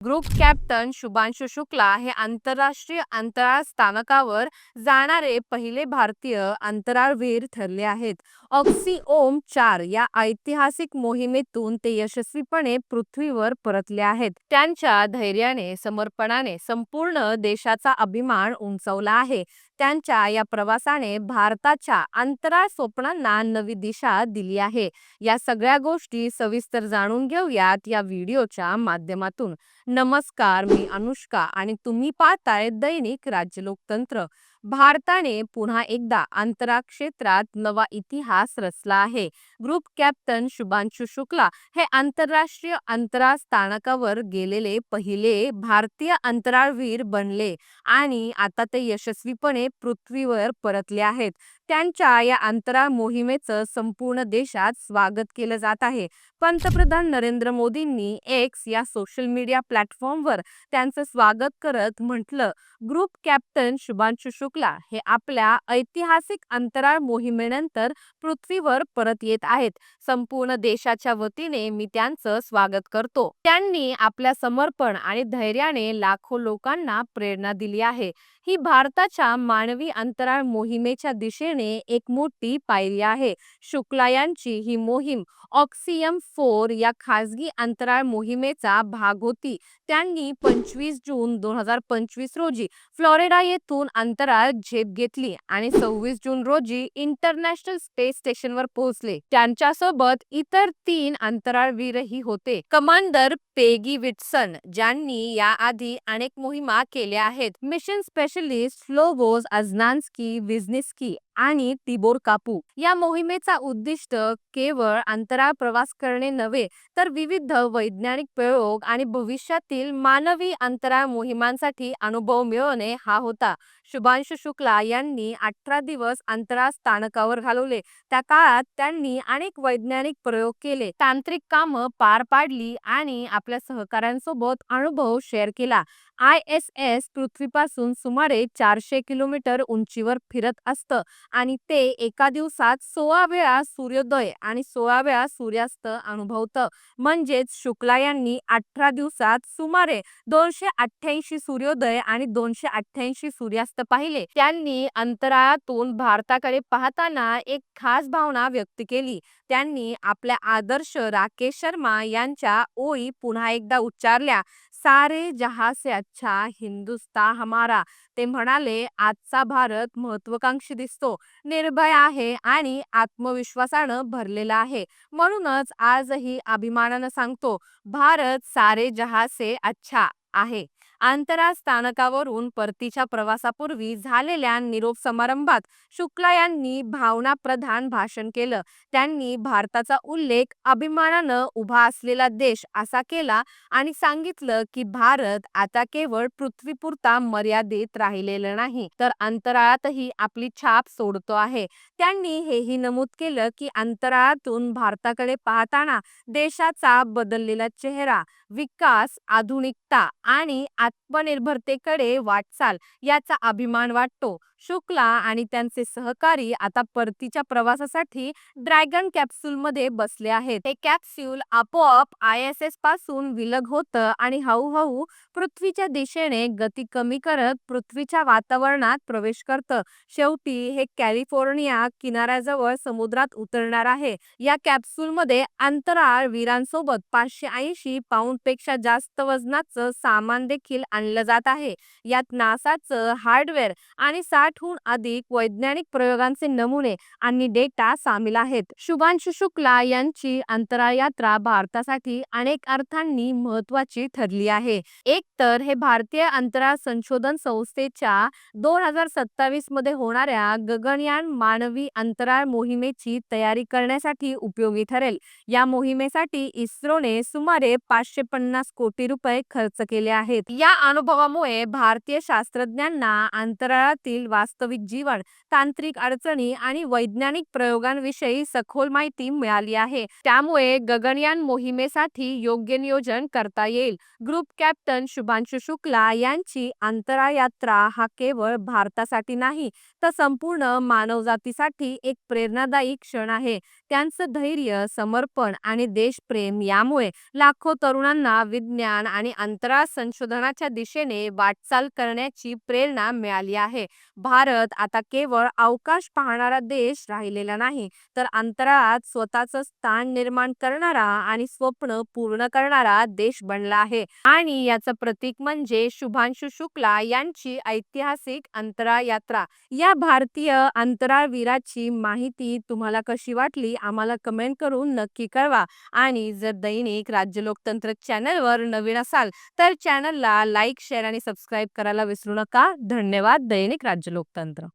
Group captain Shubhanshu Shukla हे आंतरराष्ट्रीय अंतराळ स्थानकावर जाणारे पहिले भारतीय अंतराळवीर ठरले आहेत. ऑक्सिओम 4 या ऐतिहासिक मोहिमेतून ते यशस्वीपणे पृथ्वीवर परतले आहेत. त्यांच्या धैर्याने, समर्पणाने संपूर्ण देशाचा अभिमान उंचावला आहे. त्यांच्या या प्रवासाने भारताच्या अंतराळ स्वप्नांना नवी दिशा दिली आहे. या सगळ्या गोष्टी सविस्तर जाणून घेऊयात या व्हिडिओच्या माध्यमातून. नमस्कार, मी अनुष्का आणि तुम्ही पाहताय दैनिक राज्य लोकतंत्र. भारताने पुन्हा एकदा अंतराळ क्षेत्रात नवा इतिहास रचला आहे. ग्रुप कॅप्टन शुभांशु शुक्ला हे आंतरराष्ट्रीय अंतराळ स्थानकावर गेलेले पहिले भारतीय अंतराळवीर बनले आणि आता ते यशस्वीपणे पृथ्वीवर परतले आहेत. त्यांच्या या अंतराळ मोहिमेचं संपूर्ण देशात स्वागत केलं जात आहे. पंतप्रधान नरेंद्र मोदींनी एक्स या सोशल मीडिया प्लॅटफॉर्मवर त्यांचं स्वागत करत म्हटलं, ग्रुप कॅप्टन शुभांशु शुक्ला हे आपल्या ऐतिहासिक अंतराळ मोहिमेनंतर पृथ्वीवर परत येत आहेत. संपूर्ण देशाच्या वतीने मी त्यांचं स्वागत करतो. त्यांनी आपल्या समर्पण आणि धैर्याने लाखो लोकांना प्रेरणा दिली आहे. ही भारताच्या मानवी अंतराळ मोहिमेच्या दिशेने एक मोठी पायरी आहे. शुक्ला यांची ही मोहीम ऑक्सियम 4 या खासगी अंतराळ मोहिमेचा भाग होती. त्यांनी 25 जून 2025 रोजी फ्लोरिडा येथून अंतराळ झेप घेतली आणि 26 जून रोजी इंटरनॅशनल स्पेस स्टेशनवर पोहोचले. त्यांच्यासोबत इतर 3 अंतराळवीरही होते. कमांडर पेगी विटसन, ज्यांनी याआधी अनेक मोहिमा केल्या आहेत, मिशन स्पेशलिस्ट फ्लोबोस अझनान्स्की विझनिस्की आणि तिबोर कापू. या मोहिमेचा उद्दिष्ट केवळ अंतराळ प्रवास करणे नव्हे, तर विविध वैज्ञानिक प्रयोग आणि भविष्यातील मानवी अंतराळ मोहिमांसाठी अनुभव मिळवणे हा होता. शुभांशु शुक्ला यांनी 18 दिवस अंतराळ स्थानकावर घालवले. त्या काळात त्यांनी अनेक वैज्ञानिक प्रयोग केले, तांत्रिक कामं पार पाडली आणि आपल्या सहकाऱ्यांसोबत अनुभव शेअर केला. ISS पृथ्वीपासून सुमारे 400 किलोमीटर उंचीवर फिरत असतं आणि ते एका दिवसात 16 वेळा सूर्योदय आणि 16 वेळा सूर्यास्त अनुभवतं. म्हणजेच शुक्ला यांनी 18 दिवसात सुमारे 288 सूर्योदय आणि 288 सूर्यास्त पाहिले. त्यांनी अंतराळातून भारताकडे पाहताना एक खास भावना व्यक्त केली. त्यांनी आपल्या आदर्श राकेश शर्मा यांच्या ओळी पुन्हा एकदा उच्चारल्या, सारे जहां से अच्छा हिंदुस्तान हमारा. ते म्हणाले, आजचा भारत महत्वाकांक्षी दिसतो, निर्भय आहे आणि आत्मविश्वासानं भरलेला आहे. म्हणूनच आजही अभिमानानं सांगतो, भारत सारे जहां से अच्छा आहे. अंतराळ स्थानकावरून परतीच्या प्रवासापूर्वी झालेल्या निरोप समारंभात शुक्ला यांनी भावनाप्रधान भाषण केलं. त्यांनी भारताचा उल्लेख अभिमानानं उभा असलेला देश असा केला आणि सांगितलं की भारत आता केवळ पृथ्वीपुरता मर्यादित राहिलेला नाही, तर अंतराळातही आपली छाप सोडतो आहे. त्यांनी हेही नमूद केलं की अंतराळातून भारताकडे पाहताना देशाचा बदललेला चेहरा, विकास, आधुनिकता आणि आत्मनिर्भरतेकडे वाटचाल याचा अभिमान वाटतो. शुक्ला आणि त्यांचे सहकारी आता परतीच्या प्रवासासाठी ड्रॅगन कॅप्सूलमध्ये बसले आहेत. हे कॅप्सूल आपोआप ISS पासून विलग होतं आणि हळूहळू पृथ्वीच्या दिशेने गती कमी करत पृथ्वीच्या वातावरणात प्रवेश करतं. शेवटी हे कॅलिफोर्निया किनाऱ्याजवळ समुद्रात उतरणार आहे. या कॅप्सूलमध्ये अंतराळवीरांसोबत 580 पाऊंडपेक्षा जास्त वजनाचं सामान देखील आणलं जात आहे. यात नासाचं हार्डवेअर आणि 60हून अधिक वैज्ञानिक प्रयोगांचे नमुने आणि डेटा सामील आहेत. शुभांशु शुक्ला यांची अंतराळ यात्रा भारतासाठी अनेक अर्थांनी महत्त्वाची ठरली आहे. एक तर हे भारतीय अंतराळ संशोधन संस्थेच्या 2027 मध्ये होणाऱ्या गगनयान मानवी अंतराळ मोहिमेची तयारी करण्यासाठी उपयोगी ठरेल. या मोहिमेसाठी इस्रोने सुमारे 550 कोटी रुपये खर्च केले आहेत. या अनुभवामुळे भारतीय शास्त्रज्ञांना अंतराळातील वास्तविक जीवन, तांत्रिक अडचणी आणि वैज्ञानिक प्रयोगांविषयी सखोल माहिती मिळाली आहे. त्यामुळे गगनयान मोहिमेसाठी योग्य नियोजन करता येईल. ग्रुप कॅप्टन शुभांशु शुक्ला यांची अंतराळ यात्रा हा केवळ भारतासाठी नाही, तर संपूर्ण मानवजातीसाठी एक प्रेरणादायी क्षण आहे. त्यांचं धैर्य, समर्पण आणि देशप्रेम यामुळे लाखो तरुणांना विज्ञान आणि अंतराळ संशोधनाच्या दिशेने वाटचाल करण्याची प्रेरणा मिळाली आहे. भारत आता केवळ अवकाश पाहणारा देश राहिलेला नाही, तर अंतराळात स्वतःचं स्थान निर्माण करणारा आणि स्वप्न पूर्ण करणारा देश बनला आहे. आणि याचं प्रतीक म्हणजे शुभांशु शुक्ला यांची ऐतिहासिक अंतराळ यात्रा. या भारतीय अंतराळवीराची माहिती तुम्हाला कशी वाटली आम्हाला कमेंट करून नक्की कळवा. आणि जर दैनिक राज्य लोकतंत्र चॅनलवर नवीन असाल तर चॅनलला लाईक, शेअर आणि सबस्क्राईब करायला विसरू नका. धन्यवाद. दैनिक राज्य लोकतंत्र.